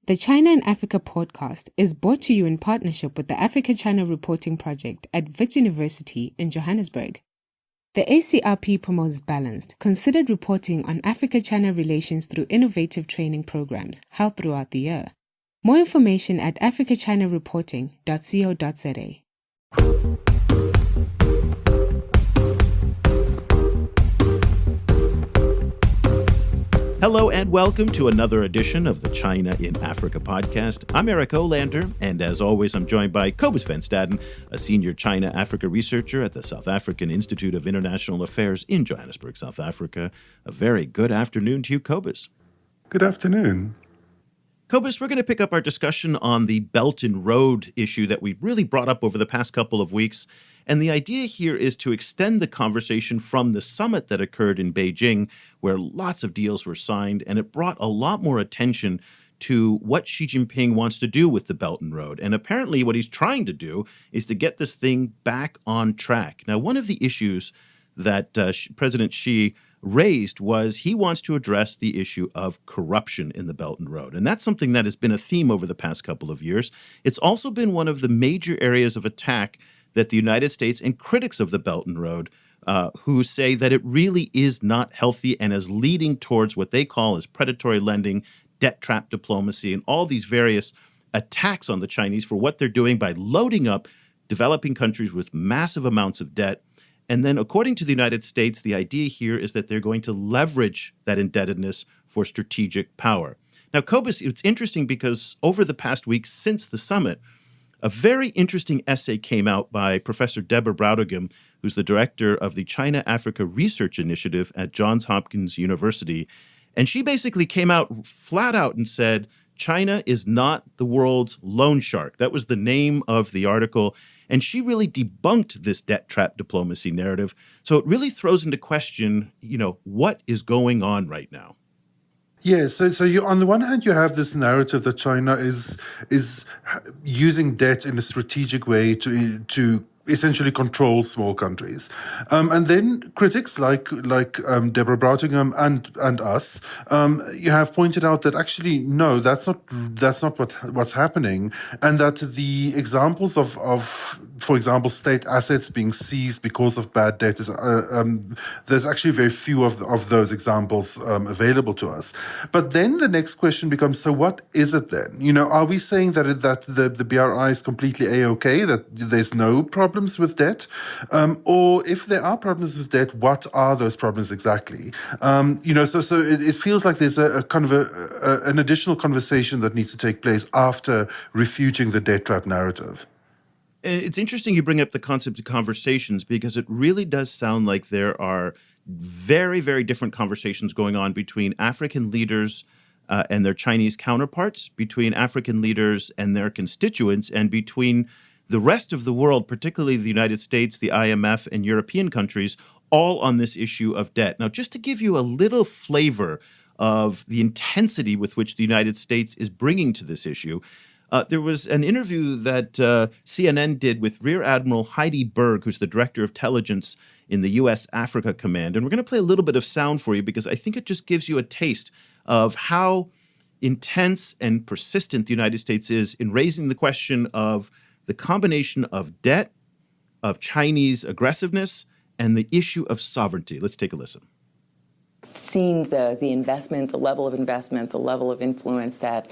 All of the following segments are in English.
The China and Africa podcast is brought to you in partnership with the Africa-China Reporting Project at Wits University in Johannesburg. The ACRP promotes balanced, considered reporting on Africa-China relations through innovative training programs held throughout the year. More information at africachinareporting.co.za. Hello and welcome to another edition of the China in Africa podcast. I'm Eric Olander, and as always, I'm joined by Cobus van Staden, a senior China-Africa researcher at the South African Institute of International Affairs in Johannesburg, South Africa. A very good afternoon to you, Cobus. Good afternoon. Cobus, we're going to pick up our discussion on the Belt and Road issue that we really brought up over the past couple of weeks. And the idea here is to extend the conversation from the summit that occurred in Beijing, where lots of deals were signed, and it brought a lot more attention to what Xi Jinping wants to do with the Belt and Road. And apparently what he's trying to do is to get this thing back on track. Now, one of the issues that President Xi raised was he wants to address the issue of corruption in the Belt and Road. And that's something that has been a theme over the past couple of years. It's also been one of the major areas of attack that the United States and critics of the Belt and Road who say that it really is not healthy and is leading towards what they call as predatory lending, debt trap diplomacy, and all these various attacks on the Chinese for what they're doing by loading up developing countries with massive amounts of debt. And then according to the United States, the idea here is that they're going to leverage that indebtedness for strategic power. Now, Cobus, it's interesting because over the past week since the summit, a very interesting essay came out by Professor Deborah Brautigam, who's the director of the China-Africa Research Initiative at Johns Hopkins University. And she basically came out flat out and said, China is not the world's loan shark. That was the name of the article. And she really debunked this debt trap diplomacy narrative. So it really throws into question, what is going on right now? Yeah, so you on the one hand you have this narrative that China is using debt in a strategic way to essentially control small countries, and then critics like Deborah Brautigam and us, you have pointed out that actually no, that's not what's happening, and that the examples of for example state assets being seized because of bad debt is there's actually very few of those examples available to us. But then the next question becomes: so what is it then? Are we saying that the BRI is completely A-OK, that there's no problems with debt, or if there are problems with debt, what are those problems exactly? So it feels like there's a kind of an additional conversation that needs to take place after refuting the debt trap narrative. It's interesting you bring up the concept of conversations because it really does sound like there are very, very different conversations going on between African leaders and their Chinese counterparts, between African leaders and their constituents, and between the rest of the world, particularly the United States, the IMF, and European countries, all on this issue of debt. Now, just to give you a little flavor of the intensity with which the United States is bringing to this issue, there was an interview that CNN did with Rear Admiral Heidi Berg, who's the director of intelligence in the U.S. Africa Command. And we're going to play a little bit of sound for you because I think it just gives you a taste of how intense and persistent the United States is in raising the question of the combination of debt, of Chinese aggressiveness, and the issue of sovereignty. Let's take a listen. Seeing the investment, the level of investment, the level of influence that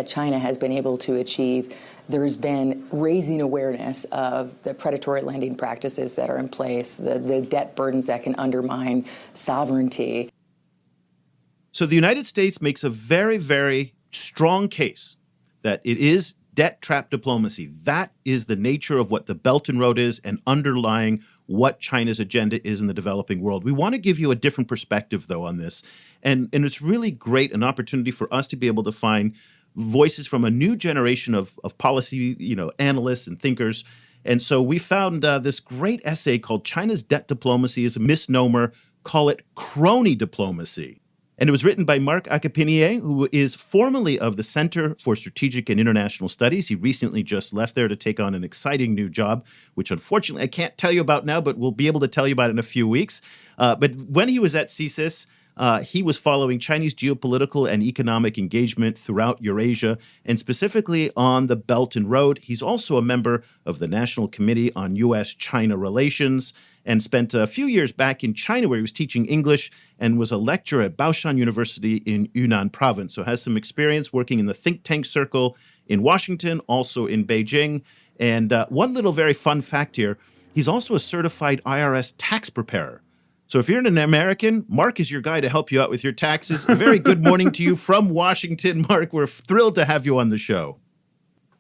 China has been able to achieve, there's been raising awareness of the predatory lending practices that are in place, the debt burdens that can undermine sovereignty. So the United States makes a very, very strong case that it is debt trap diplomacy. That is the nature of what the Belt and Road is and underlying what China's agenda is in the developing world. We want to give you a different perspective, though, on this. And it's really great, an opportunity for us to be able to find voices from a new generation of policy, analysts and thinkers. And so we found this great essay called China's Debt Diplomacy is a Misnomer. Call it Crony Diplomacy. And it was written by Mark Akpaninyie, who is formerly of the Center for Strategic and International Studies. He recently just left there to take on an exciting new job, which unfortunately I can't tell you about now, but we'll be able to tell you about it in a few weeks. But when he was at CSIS, He was following Chinese geopolitical and economic engagement throughout Eurasia, and specifically on the Belt and Road. He's also a member of the National Committee on U.S.-China Relations and spent a few years back in China where he was teaching English and was a lecturer at Baoshan University in Yunnan province. So has some experience working in the think tank circle in Washington, also in Beijing. And one little very fun fact here, he's also a certified IRS tax preparer. So if you're an American, Mark is your guy to help you out with your taxes. A very good morning to you from Washington, Mark. We're thrilled to have you on the show.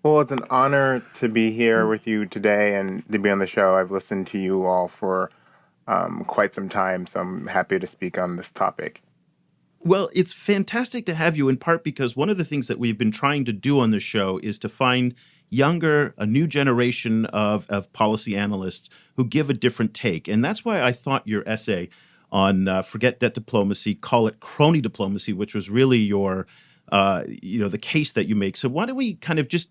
Well, it's an honor to be here with you today and to be on the show. I've listened to you all for quite some time, so I'm happy to speak on this topic. Well, it's fantastic to have you, in part because one of the things that we've been trying to do on the show is to find a new generation of policy analysts who give a different take. And that's why I thought your essay on Forget Debt Diplomacy, Call It Crony Diplomacy, which was really your, the case that you make. So why don't we kind of just,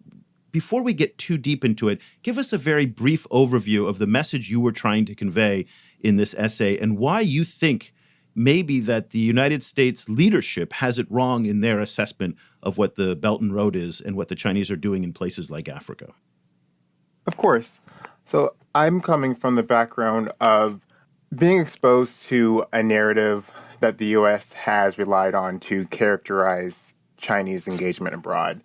before we get too deep into it, give us a very brief overview of the message you were trying to convey in this essay and why you think maybe that the United States leadership has it wrong in their assessment of what the Belt and Road is and what the Chinese are doing in places like Africa. Of course. So I'm coming from the background of being exposed to a narrative that the U.S. has relied on to characterize Chinese engagement abroad.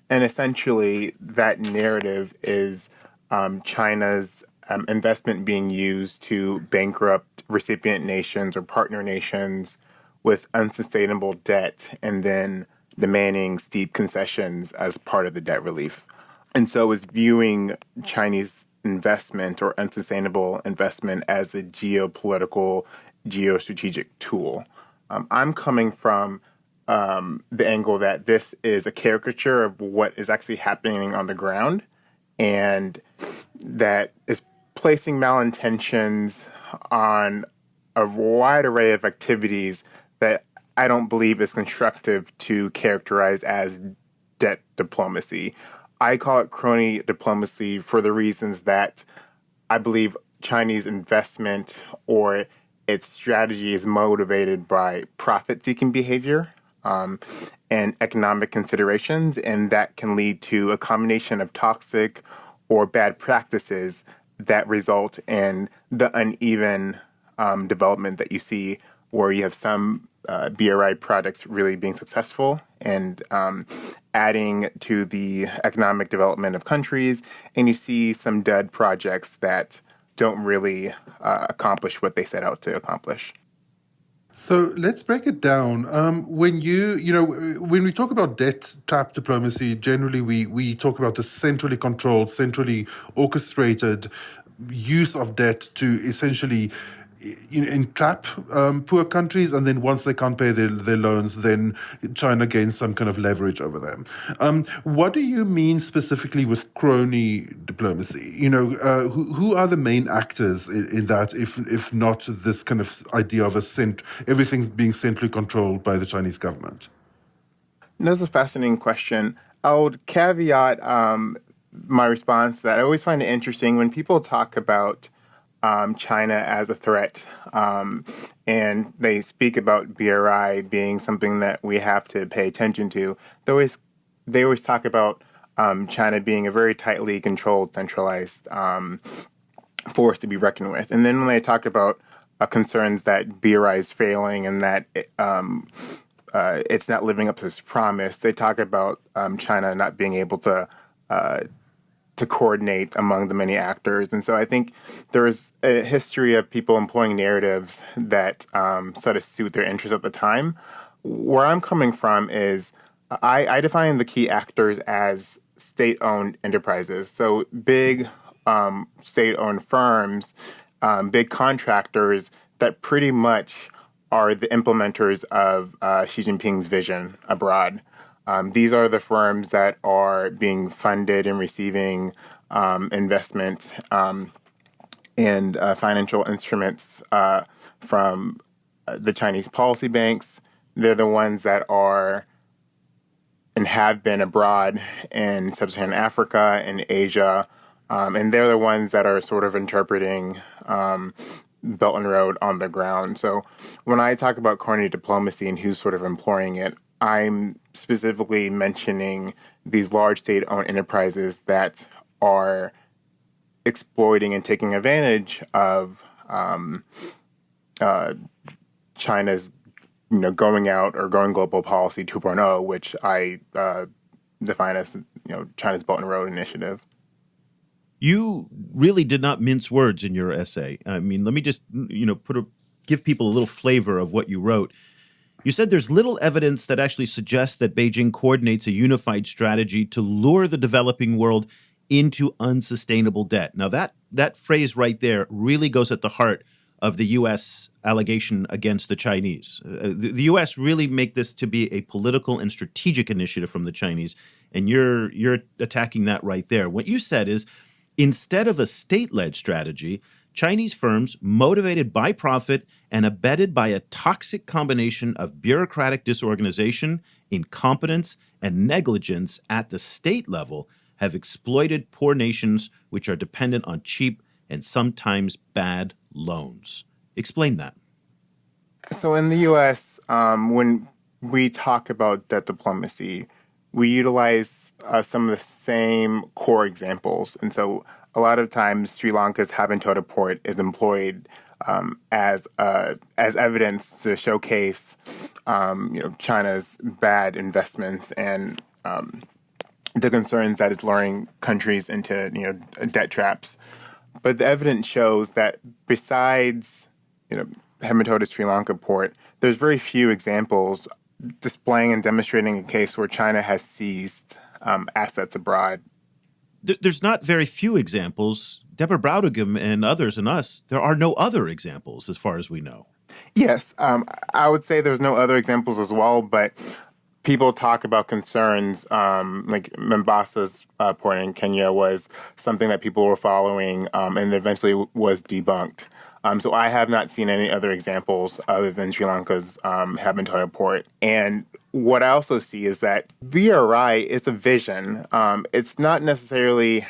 And essentially, that narrative is China's investment being used to bankrupt recipient nations or partner nations with unsustainable debt and then demanding steep concessions as part of the debt relief. And so it's viewing Chinese investment or unsustainable investment as a geopolitical, geostrategic tool. I'm coming from the angle that this is a caricature of what is actually happening on the ground and that is placing malintentions on a wide array of activities that I don't believe is constructive to characterize as debt diplomacy. I call it crony diplomacy for the reasons that I believe Chinese investment or its strategy is motivated by profit-seeking behavior and economic considerations, and that can lead to a combination of toxic or bad practices that result in the uneven development that you see where you have some BRI products really being successful and adding to the economic development of countries, and you see some dud projects that don't really accomplish what they set out to accomplish. So let's break it down. When when we talk about debt trap diplomacy, generally we talk about the centrally controlled, centrally orchestrated use of debt to essentially entrap poor countries, and then once they can't pay their loans, then China gains some kind of leverage over them. What do you mean specifically with crony diplomacy? Who are the main actors in that, if not this kind of idea of everything being centrally controlled by the Chinese government? That's a fascinating question. I would caveat my response that I always find it interesting when people talk about China as a threat, and they speak about BRI being something that we have to pay attention to. They always talk about China being a very tightly controlled, centralized force to be reckoned with. And then when they talk about concerns that BRI is failing and that it's not living up to its promise, they talk about China not being able to coordinate among the many actors. And so I think there is a history of people employing narratives that sort of suit their interests at the time. Where I'm coming from is I define the key actors as state-owned enterprises. So big state-owned firms, big contractors that pretty much are the implementers of Xi Jinping's vision abroad. These are the firms that are being funded and receiving investment and financial instruments from the Chinese policy banks. They're the ones that are and have been abroad in sub-Saharan Africa and Asia, and they're the ones that are sort of interpreting Belt and Road on the ground. So when I talk about crony diplomacy and who's sort of employing it, I'm specifically mentioning these large state-owned enterprises that are exploiting and taking advantage of China's going out or going global policy 2.0, which I define as China's Belt and Road Initiative. You really did not mince words in your essay. I mean, let me just give people a little flavor of what you wrote. You said there's little evidence that actually suggests that Beijing coordinates a unified strategy to lure the developing world into unsustainable debt. Now, that phrase right there really goes at the heart of the U.S. allegation against the Chinese. The U.S. really make this to be a political and strategic initiative from the Chinese, and you're attacking that right there. What you said is, instead of a state-led strategy, Chinese firms, motivated by profit and abetted by a toxic combination of bureaucratic disorganization, incompetence, and negligence at the state level, have exploited poor nations which are dependent on cheap and sometimes bad loans. Explain that. So in the U.S., when we talk about debt diplomacy, we utilize some of the same core examples. And so a lot of times Sri Lanka's Habantota port is employed as evidence to showcase China's bad investments and the concerns that it's luring countries into debt traps. But the evidence shows that besides Hambantota Sri Lanka port, there's very few examples displaying and demonstrating a case where China has seized assets abroad. There's not very few examples. Deborah Browdegum and others and us, there are no other examples as far as we know. Yes, I would say there's no other examples as well, but people talk about concerns like Mombasa's port in Kenya was something that people were following and eventually was debunked. So I have not seen any other examples other than Sri Lanka's Hambantota port. And what I also see is that BRI is a vision. It's not necessarily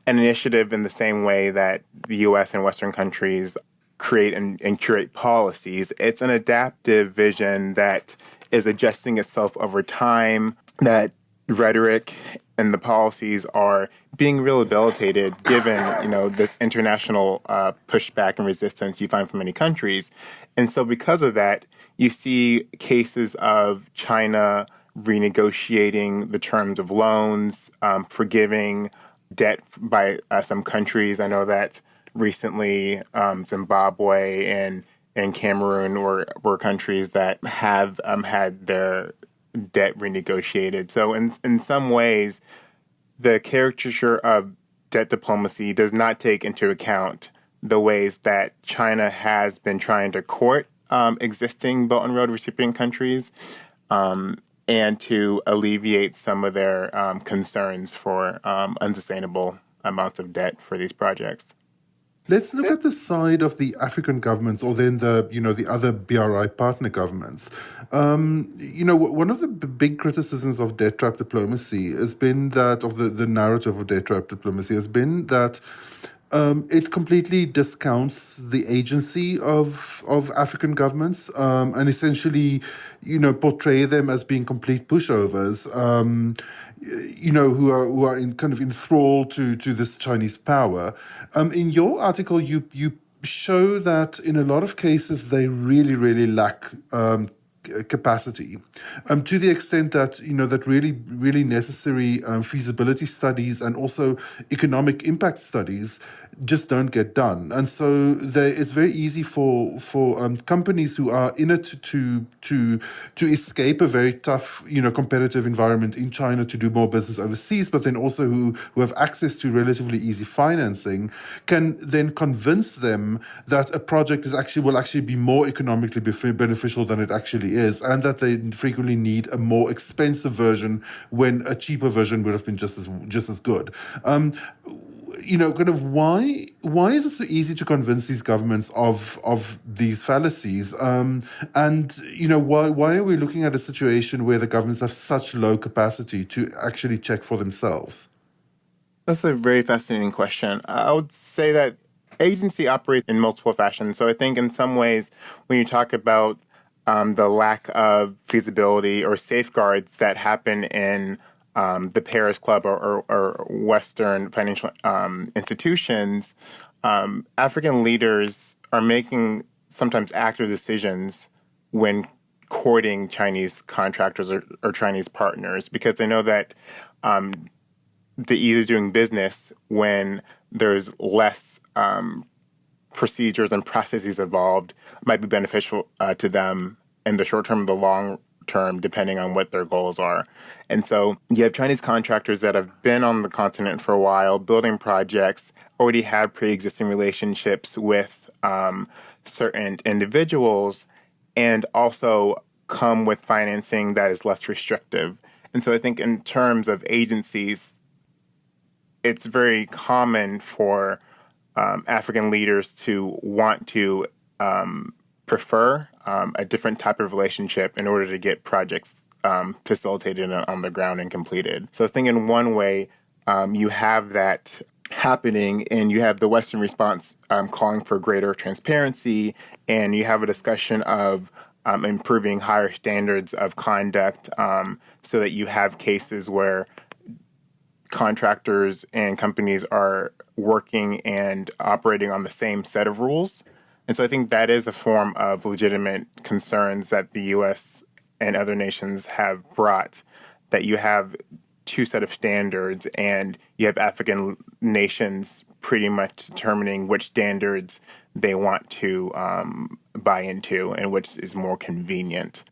an initiative in the same way that the U.S. and Western countries create and curate policies. It's an adaptive vision that is adjusting itself over time, that rhetoric and the policies are being rehabilitated given, this international pushback and resistance you find from many countries. And so because of that, you see cases of China renegotiating the terms of loans, forgiving debt by some countries. I know that recently Zimbabwe and Cameroon were countries that have had their debt renegotiated. So in some ways, the caricature of debt diplomacy does not take into account the ways that China has been trying to court existing Belt and Road recipient countries and to alleviate some of their concerns for unsustainable amounts of debt for these projects. Let's look at the side of the African governments, or then the other BRI partner governments. One of the big criticisms of debt trap diplomacy has been that, of the narrative of debt trap diplomacy, has been that it completely discounts the agency of African governments and essentially, portray them as being complete pushovers. Who are kind of enthralled to this Chinese power. In your article, you show that in a lot of cases they really, really lack capacity, to the extent that that really, really necessary feasibility studies and also economic impact studies just don't get done. And so it's very easy for companies who are in it to escape a very tough competitive environment in China to do more business overseas, but then also who have access to relatively easy financing can then convince them that a project will actually be more economically beneficial than it actually is, and that they frequently need a more expensive version when a cheaper version would have been just as good. Why is it so easy to convince these governments of these fallacies? And why are we looking at a situation where the governments have such low capacity to actually check for themselves? That's a very fascinating question. I would say that agency operates in multiple fashions. So I think in some ways, when you talk about the lack of feasibility or safeguards that happen in the Paris Club or Western financial institutions, African leaders are making sometimes active decisions when courting Chinese contractors or Chinese partners because they know that the ease of doing business when there's less procedures and processes involved might be beneficial to them in the short term or the long term, depending on what their goals are. And so you have Chinese contractors that have been on the continent for a while, building projects, already have pre-existing relationships with certain individuals, and also come with financing that is less restrictive. And so I think in terms of agencies, it's very common for African leaders to want to prefer a different type of relationship in order to get projects facilitated on the ground and completed. So I think in one way, you have that happening and you have the Western response calling for greater transparency, and you have a discussion of improving higher standards of conduct so that you have cases where contractors and companies are working and operating on the same set of rules. And so I think that is a form of legitimate concerns that the U.S. and other nations have brought, that you have two set of standards and you have African nations pretty much determining which standards they want to buy into and which is more convenient.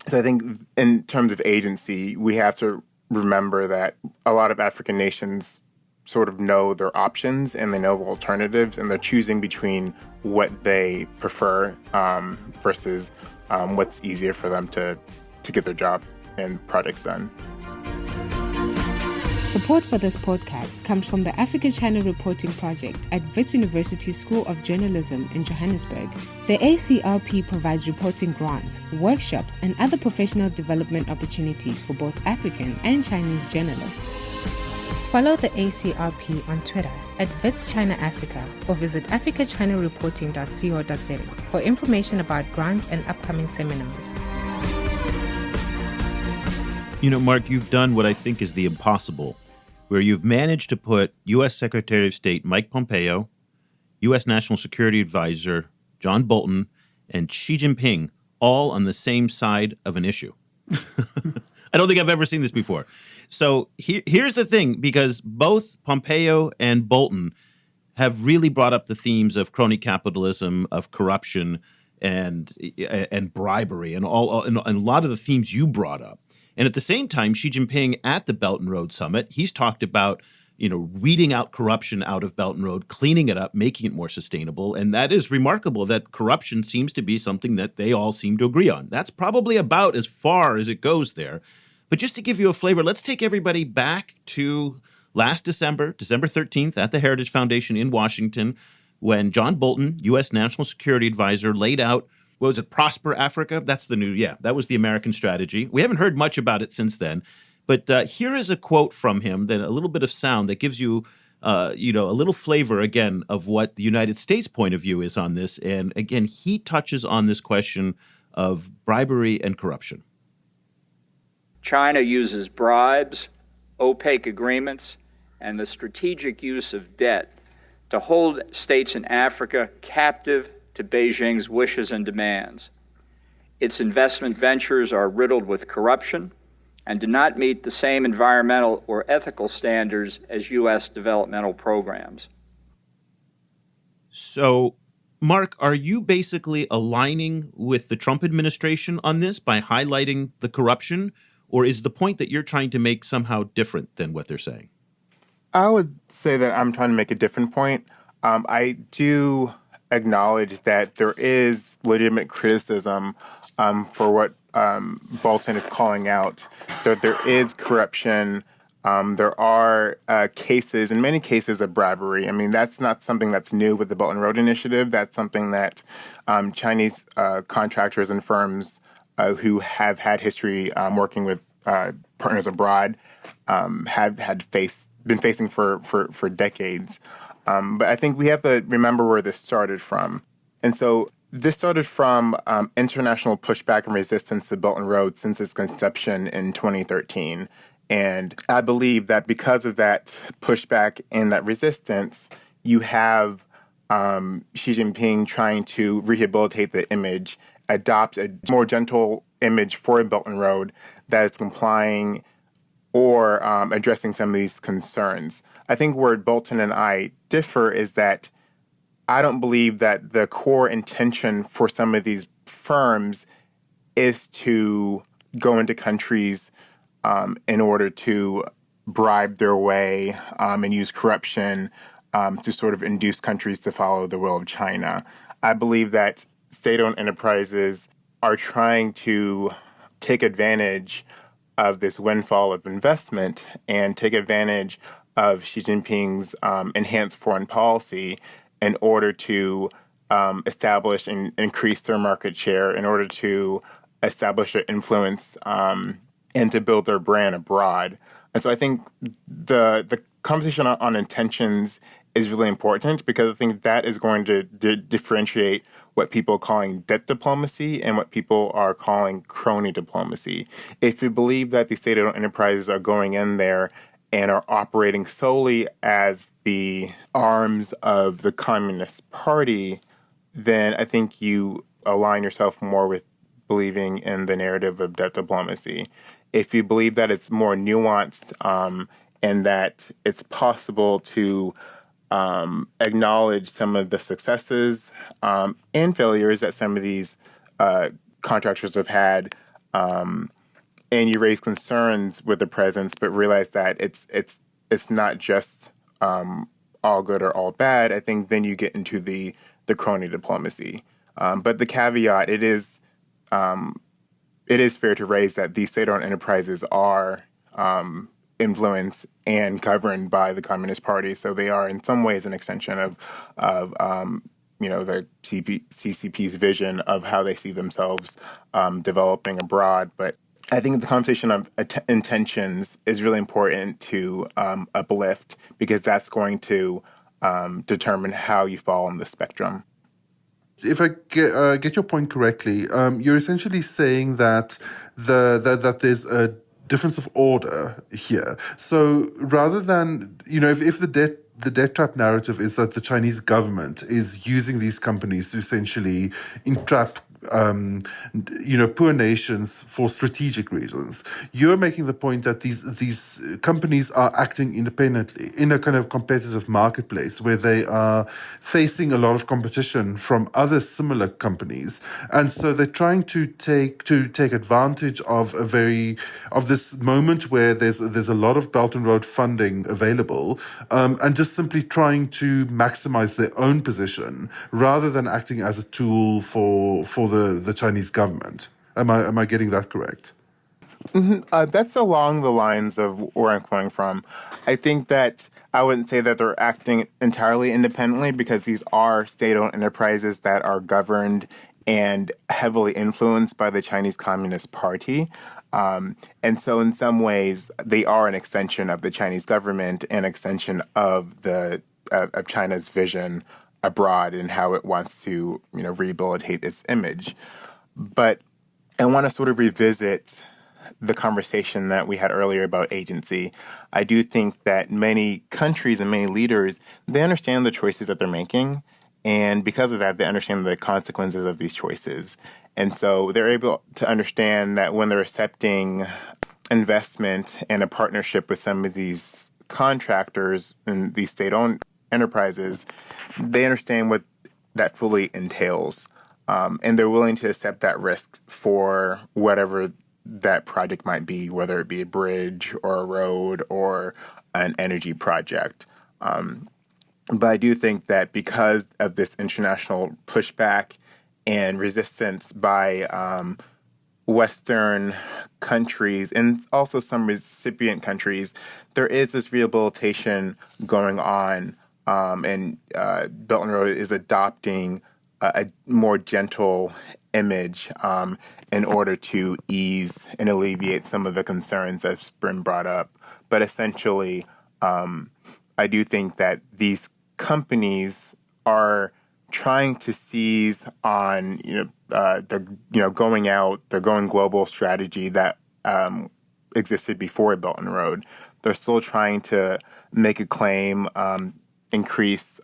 So I think in terms of agency, we have to remember that a lot of African nations sort of know their options and they know the alternatives, and they're choosing between what they prefer versus what's easier for them to get their job and projects done. Support for this podcast comes from the Africa-China Reporting Project at Wits University School of Journalism in Johannesburg. The ACRP provides reporting grants, workshops, and other professional development opportunities for both African and Chinese journalists. Follow the ACRP on Twitter at Wits China Africa or visit africachinareporting.co.za for information about grants and upcoming seminars. You know, Mark, you've done what I think is the impossible, where you've managed to put U.S. Secretary of State Mike Pompeo, U.S. National Security Advisor John Bolton, and Xi Jinping all on the same side of an issue. I don't think I've ever seen this before. So here's the thing, because both Pompeo and Bolton have really brought up the themes of crony capitalism, of corruption, and bribery, and a lot of the themes you brought up. And at the same time, Xi Jinping at the Belt and Road Summit, he's talked about, weeding out corruption out of Belt and Road, cleaning it up, making it more sustainable. And that is remarkable that corruption seems to be something that they all seem to agree on. That's probably about as far as it goes there. But just to give you a flavor, let's take everybody back to last December 13th, at the Heritage Foundation in Washington, when John Bolton, U.S. National Security Advisor, laid out, what was it, Prosper Africa? That's that was the American strategy. We haven't heard much about it since then. But here is a quote from him, then a little bit of sound that gives you, a little flavor, again, of what the United States' point of view is on this. And again, he touches on this question of bribery and corruption. China uses bribes, opaque agreements, and the strategic use of debt to hold states in Africa captive to Beijing's wishes and demands. Its investment ventures are riddled with corruption and do not meet the same environmental or ethical standards as U.S. developmental programs. So, Mark, are you basically aligning with the Trump administration on this by highlighting the corruption, or is the point that you're trying to make somehow different than what they're saying? I would say that I'm trying to make a different point. I do acknowledge that there is legitimate criticism for what Bolton is calling out, that there is corruption. There are cases, in many cases, of bribery. I mean, that's not something that's new with the Belt and Road Initiative. That's something that Chinese contractors and firms who have had history working with partners abroad have been facing for decades. But I think we have to remember where this started from. And so this started from international pushback and resistance to the Belt and Road since its conception in 2013. And I believe that because of that pushback and that resistance, you have Xi Jinping trying to rehabilitate the image, adopt a more gentle image for a Belt and Road that is complying or addressing some of these concerns. I think where Bolton and I differ is that I don't believe that the core intention for some of these firms is to go into countries in order to bribe their way and use corruption to sort of induce countries to follow the will of China. I believe that state-owned enterprises are trying to take advantage of this windfall of investment and take advantage of Xi Jinping's enhanced foreign policy in order to establish and increase their market share, in order to establish their influence and to build their brand abroad. And so I think the conversation on intentions is really important because I think that is going to differentiate what people are calling debt diplomacy and what people are calling crony diplomacy. If you believe that the state-owned enterprises are going in there and are operating solely as the arms of the Communist Party, then I think you align yourself more with believing in the narrative of debt diplomacy. If you believe that it's more nuanced and that it's possible to acknowledge some of the successes and failures that some of these contractors have had, and you raise concerns with the presence, but realize that it's not just all good or all bad, I think then you get into the crony diplomacy. But the caveat, it is fair to raise that these state-owned enterprises are influenced and governed by the Communist Party, so they are in some ways an extension of the CCP's vision of how they see themselves developing abroad. But I think the conversation of intentions is really important to uplift because that's going to determine how you fall on the spectrum. If I get your point correctly, you're essentially saying that that there's a difference of order here. So rather than, if the debt trap narrative is that the Chinese government is using these companies to essentially entrap poor nations for strategic reasons. You're making the point that these companies are acting independently in a kind of competitive marketplace where they are facing a lot of competition from other similar companies, and so they're trying to take advantage of this moment where there's a lot of Belt and Road funding available, and just simply trying to maximize their own position rather than acting as a tool for the Chinese government. Am I getting that correct? Mm-hmm. That's along the lines of where I'm coming from. I think that I wouldn't say that they're acting entirely independently because these are state-owned enterprises that are governed and heavily influenced by the Chinese Communist Party. And so in some ways, they are an extension of the Chinese government, an extension of of China's vision abroad and how it wants to, rehabilitate its image. But I want to sort of revisit the conversation that we had earlier about agency. I do think that many countries and many leaders, they understand the choices that they're making. And because of that, they understand the consequences of these choices. And so they're able to understand that when they're accepting investment and a partnership with some of these contractors and these state-owned enterprises, they understand what that fully entails. And they're willing to accept that risk for whatever that project might be, whether it be a bridge or a road or an energy project. But I do think that because of this international pushback and resistance by Western countries and also some recipient countries, there is this rehabilitation going on, and Belt and Road is adopting a more gentle image in order to ease and alleviate some of the concerns that's been brought up. But essentially, I do think that these companies are trying to seize on the going global strategy that existed before Belt and Road. They're still trying to make a claim, increase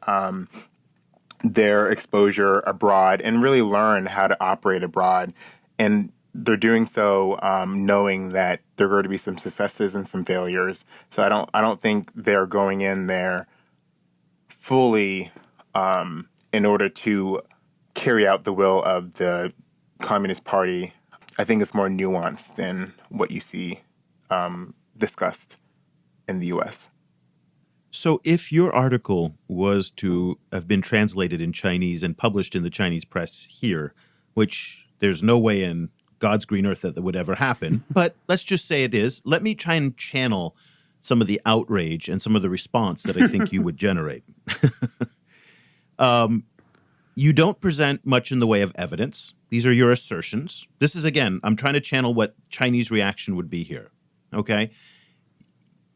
their exposure abroad, and really learn how to operate abroad. And they're doing so knowing that there are going to be some successes and some failures. So I don't think they're going in there fully in order to carry out the will of the Communist Party. I think it's more nuanced than what you see discussed in the U.S. So if your article was to have been translated in Chinese and published in the Chinese press here, which there's no way in God's green earth that would ever happen, but let's just say it is, let me try and channel some of the outrage and some of the response that I think you would generate. You don't present much in the way of evidence. These are your assertions. This is, again, I'm trying to channel what Chinese reaction would be here, okay?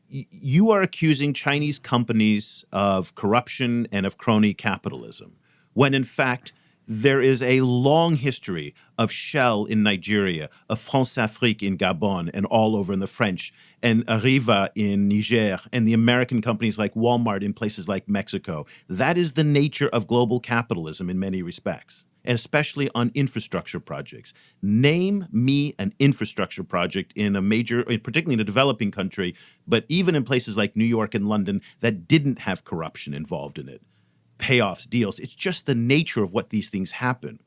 You are accusing Chinese companies of corruption and of crony capitalism, when in fact there is a long history of Shell in Nigeria, of France-Afrique in Gabon, and all over in the French, and Arriva in Niger, and the American companies like Walmart in places like Mexico. That is the nature of global capitalism in many respects, and especially on infrastructure projects. Name me an infrastructure project in a major, particularly in a developing country, but even in places like New York and London, that didn't have corruption involved in it. Payoffs, deals. It's just the nature of what these things happen.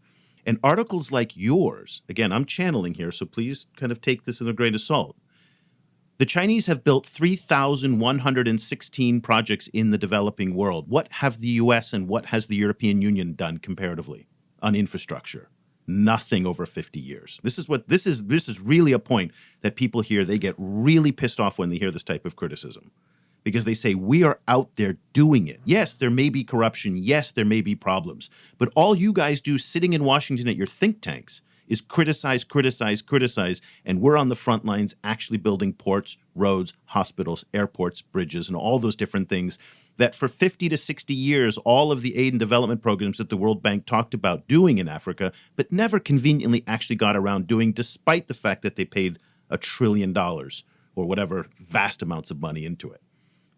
And articles like yours, again, I'm channeling here, so please kind of take this in a grain of salt. The Chinese have built 3,116 projects in the developing world. What have the U.S. and what has the European Union done comparatively on infrastructure? Nothing over 50 years. This is really a point that people hear. They get really pissed off when they hear this type of criticism, because they say, we are out there doing it. Yes, there may be corruption. Yes, there may be problems. But all you guys do sitting in Washington at your think tanks is criticize, criticize, criticize, and we're on the front lines actually building ports, roads, hospitals, airports, bridges, and all those different things that for 50 to 60 years, all of the aid and development programs that the World Bank talked about doing in Africa, but never conveniently actually got around doing, despite the fact that they paid $1 trillion or whatever vast amounts of money into it.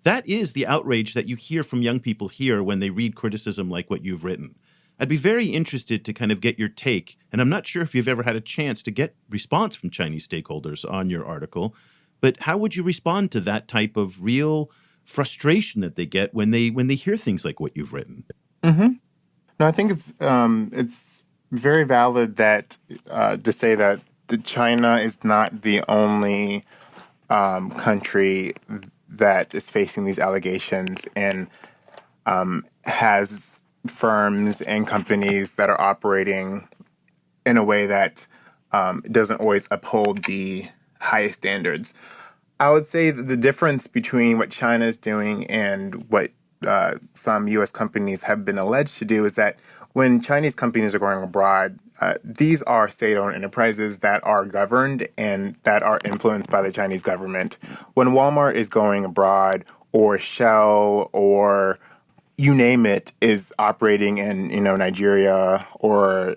That is the outrage that you hear from young people here when they read criticism like what you've written. I'd be very interested to kind of get your take, and I'm not sure if you've ever had a chance to get response from Chinese stakeholders on your article, but how would you respond to that type of real frustration that they get when they hear things like what you've written? Mm-hmm. No, I think it's very valid that to say that China is not the only country that is facing these allegations and has firms and companies that are operating in a way that doesn't always uphold the highest standards. I would say that the difference between what China is doing and what some U.S. companies have been alleged to do is that when Chinese companies are going abroad, these are state-owned enterprises that are governed and that are influenced by the Chinese government. When Walmart is going abroad, or Shell, or you name it, is operating in Nigeria or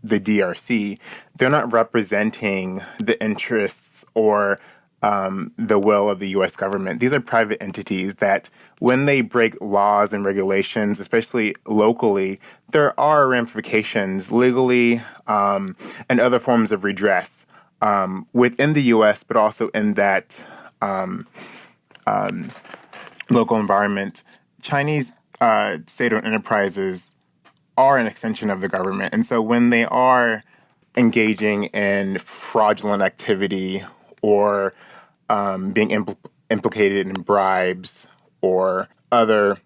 the DRC, they're not representing the interests or the will of the U.S. government. These are private entities that, when they break laws and regulations, especially locally, there are ramifications legally and other forms of redress within the U.S., but also in that local environment. Chinese state-owned enterprises are an extension of the government. And so when they are engaging in fraudulent activity or being implicated in bribes or other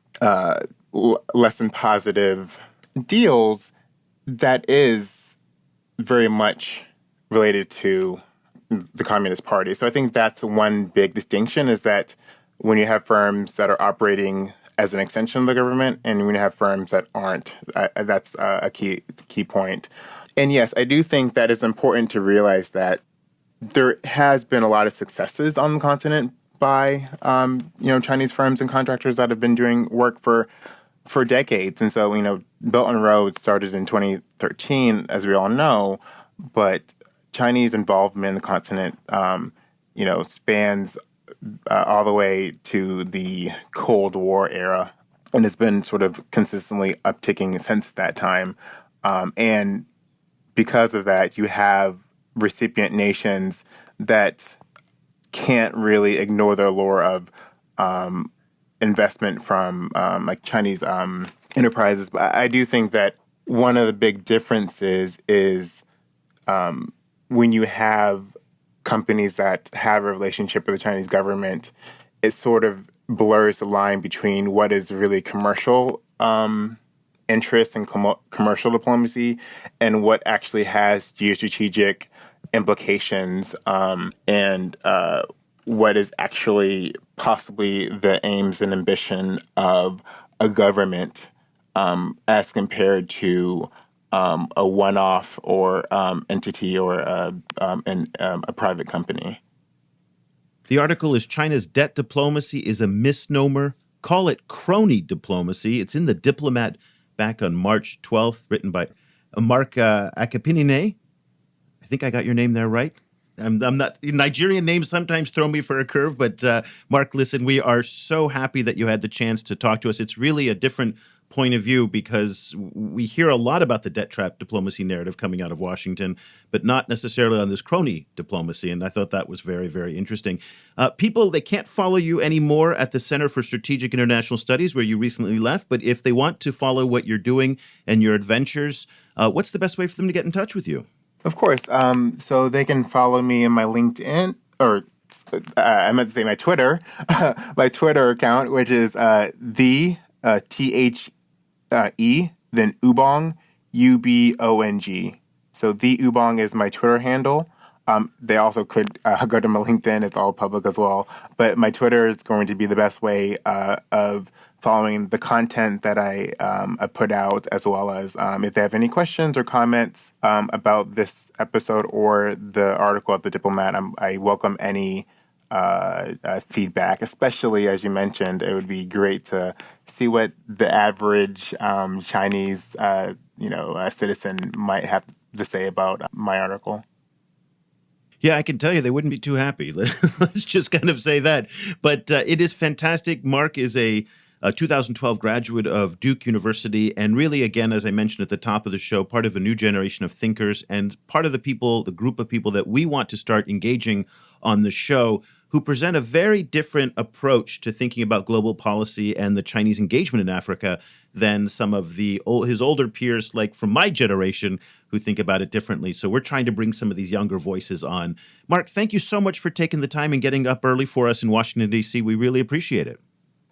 less than positive deals, that is very much related to the Communist Party. So I think that's one big distinction, is that when you have firms that are operating as an extension of the government and when you have firms that aren't, that's a key point. And yes, I do think that it's important to realize that there has been a lot of successes on the continent by Chinese firms and contractors that have been doing work for for decades. And so, Belt and Road started in 2013, as we all know, but Chinese involvement in the continent, spans all the way to the Cold War era, and it's been sort of consistently upticking since that time. And because of that, you have recipient nations that can't really ignore the allure of investment from like Chinese enterprises. But I do think that one of the big differences is when you have companies that have a relationship with the Chinese government, it sort of blurs the line between what is really commercial interest and commercial diplomacy and what actually has geostrategic implications and what is actually possibly the aims and ambition of a government as compared to a one-off or entity or a private company. The article is China's Debt Diplomacy is a Misnomer. Call it Crony Diplomacy. It's in the Diplomat back on March 12th, written by Mark Akpaninyie. I think I got your name there right. I'm not, Nigerian names sometimes throw me for a curve, but Mark, listen, we are so happy that you had the chance to talk to us. It's really a different point of view because we hear a lot about the debt trap diplomacy narrative coming out of Washington, but not necessarily on this crony diplomacy. And I thought that was very, very interesting. People, they can't follow you anymore at the Center for Strategic International Studies, where you recently left. But if they want to follow what you're doing and your adventures, what's the best way for them to get in touch with you? Of course. So they can follow me in my LinkedIn, or I meant to say my Twitter, my Twitter account, which is the THE, then Ubong, UBONG. So the Ubong is my Twitter handle. They also could go to my LinkedIn. It's all public as well. But my Twitter is going to be the best way of following the content that I put out, as well as if they have any questions or comments about this episode or the article at the Diplomat, I welcome any feedback, especially, as you mentioned. It would be great to see what the average Chinese citizen might have to say about my article. Yeah, I can tell you they wouldn't be too happy. Let's just kind of say that. But it is fantastic. Mark is a 2012 graduate of Duke University, and really, again, as I mentioned at the top of the show, part of a new generation of thinkers and part of the group of people that we want to start engaging on the show, who present a very different approach to thinking about global policy and the Chinese engagement in Africa than some of his older peers, like from my generation, who think about it differently. So we're trying to bring some of these younger voices on. Mark, thank you so much for taking the time and getting up early for us in Washington, D.C. We really appreciate it.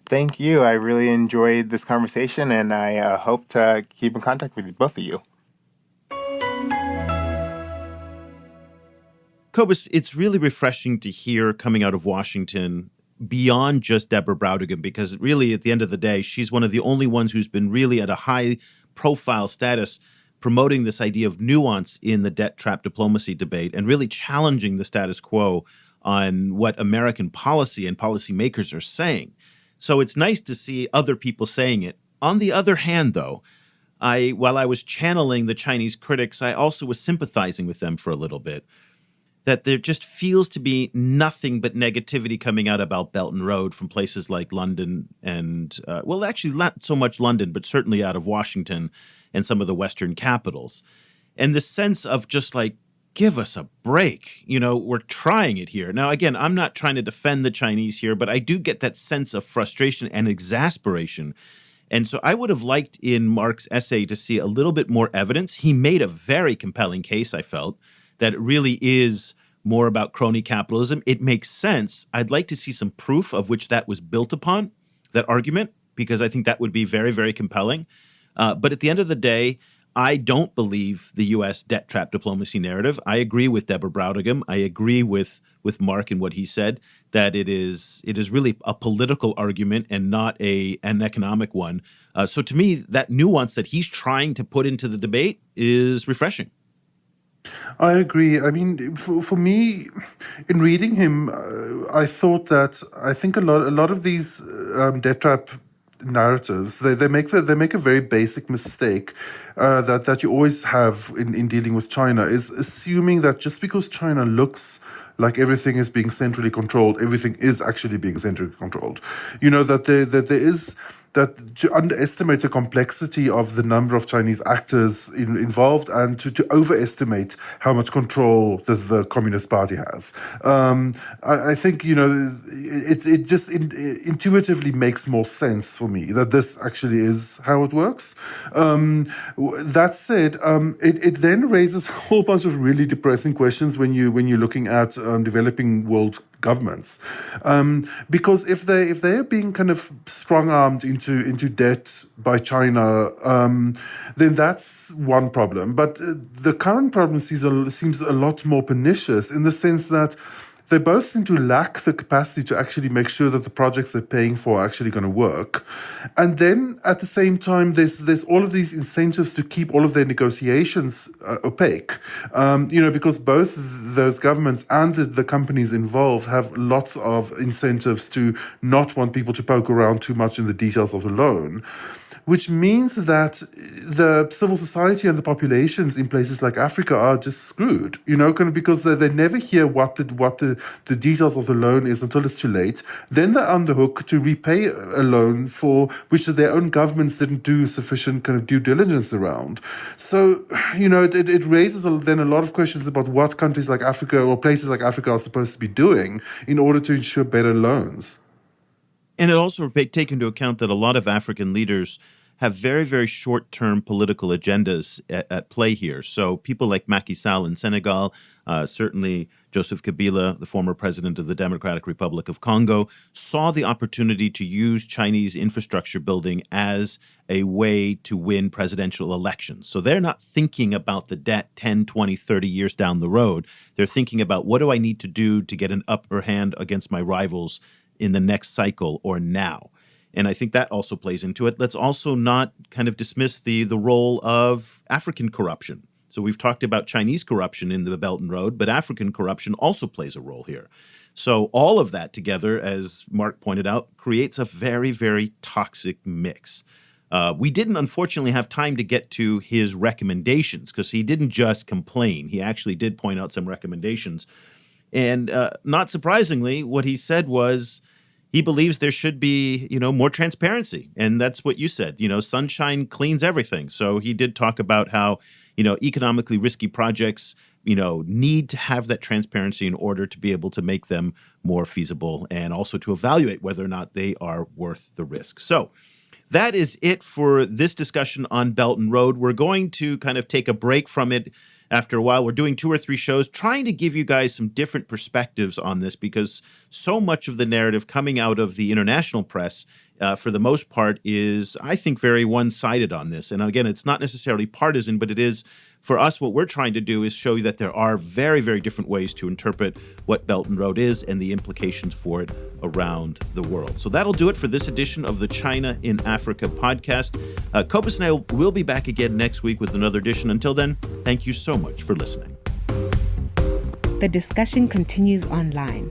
Thank you. I really enjoyed this conversation, and I hope to keep in contact with both of you. Cobus, it's really refreshing to hear coming out of Washington beyond just Deborah Browdigan, because really, at the end of the day, she's one of the only ones who's been really at a high-profile status promoting this idea of nuance in the debt trap diplomacy debate and really challenging the status quo on what American policy and policymakers are saying. So it's nice to see other people saying it. On the other hand, though, while I was channeling the Chinese critics, I also was sympathizing with them for a little bit. That there just feels to be nothing but negativity coming out about Belt and Road from places like London and, actually not so much London, but certainly out of Washington and some of the Western capitals. And the sense of just like, give us a break. We're trying it here. Now, again, I'm not trying to defend the Chinese here, but I do get that sense of frustration and exasperation. And so I would have liked in Mark's essay to see a little bit more evidence. He made a very compelling case, I felt, that it really is more about crony capitalism. It makes sense. I'd like to see some proof of which that was built upon, that argument, because I think that would be very, very compelling. But at the end of the day, I don't believe the U.S. debt trap diplomacy narrative. I agree with Deborah Browdigan. I agree with Mark and what he said, that it is really a political argument and not an economic one. So to me, that nuance that he's trying to put into the debate is refreshing. I agree. I mean, for me, in reading him, I thought that I think a lot of these debt trap narratives, they make a very basic mistake that you always have in dealing with China, is assuming that just because China looks like everything is being centrally controlled, everything is actually being centrally controlled. That there is, that to underestimate the complexity of the number of Chinese actors involved, and to overestimate how much control the Communist Party has. I think, it just intuitively makes more sense for me that this actually is how it works. That said, it then raises a whole bunch of really depressing questions when you're looking at developing world governments, because if they are being kind of strong-armed into debt by China, then that's one problem. But the current problem seems a lot more pernicious, in the sense that they both seem to lack the capacity to actually make sure that the projects they're paying for are actually going to work. And then at the same time, there's all of these incentives to keep all of their negotiations opaque. Because both those governments and the companies involved have lots of incentives to not want people to poke around too much in the details of the loan, which means that the civil society and the populations in places like Africa are just screwed, because they never hear what the details of the loan is until it's too late. Then they're on the hook to repay a loan for which their own governments didn't do sufficient kind of due diligence around. So, it raises then a lot of questions about what countries like Africa or places like Africa are supposed to be doing in order to ensure better loans. And it also take into account that a lot of African leaders have very, very short-term political agendas at play here. So people like Macky Sall in Senegal, certainly Joseph Kabila, the former president of the Democratic Republic of Congo, saw the opportunity to use Chinese infrastructure building as a way to win presidential elections. So they're not thinking about the debt 10, 20, 30 years down the road. They're thinking about, what do I need to do to get an upper hand against my rivals in the next cycle or now? And I think that also plays into it. Let's also not kind of dismiss the role of African corruption. So we've talked about Chinese corruption in the Belt and Road, but African corruption also plays a role here. So all of that together, as Mark pointed out, creates a very, very toxic mix. We didn't, unfortunately, have time to get to his recommendations, because he didn't just complain. He actually did point out some recommendations. And not surprisingly, what he said was, he believes there should be, more transparency. And that's what you said, sunshine cleans everything. So he did talk about how, economically risky projects, need to have that transparency in order to be able to make them more feasible, and also to evaluate whether or not they are worth the risk. So that is it for this discussion on Belt and Road. We're going to kind of take a break from it after a while. We're doing 2 or 3 shows trying to give you guys some different perspectives on this, because so much of the narrative coming out of the international press, for the most part, is, I think, very one-sided on this. And again, it's not necessarily partisan, but it is, for us, what we're trying to do is show you that there are very, very different ways to interpret what Belt and Road is and the implications for it around the world. So that'll do it for this edition of the China in Africa podcast. Copus and I will be back again next week with another edition. Until then, thank you so much for listening. The discussion continues online.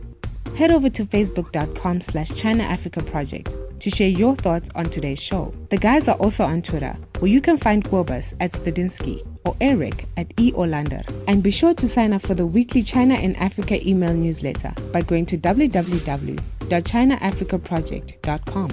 Head over to facebook.com/China Africa Project to share your thoughts on today's show. The guys are also on Twitter, where you can find Quobus at Stadinsky or Eric at eOlander. And be sure to sign up for the weekly China in Africa email newsletter by going to www.ChinaAfricaProject.com.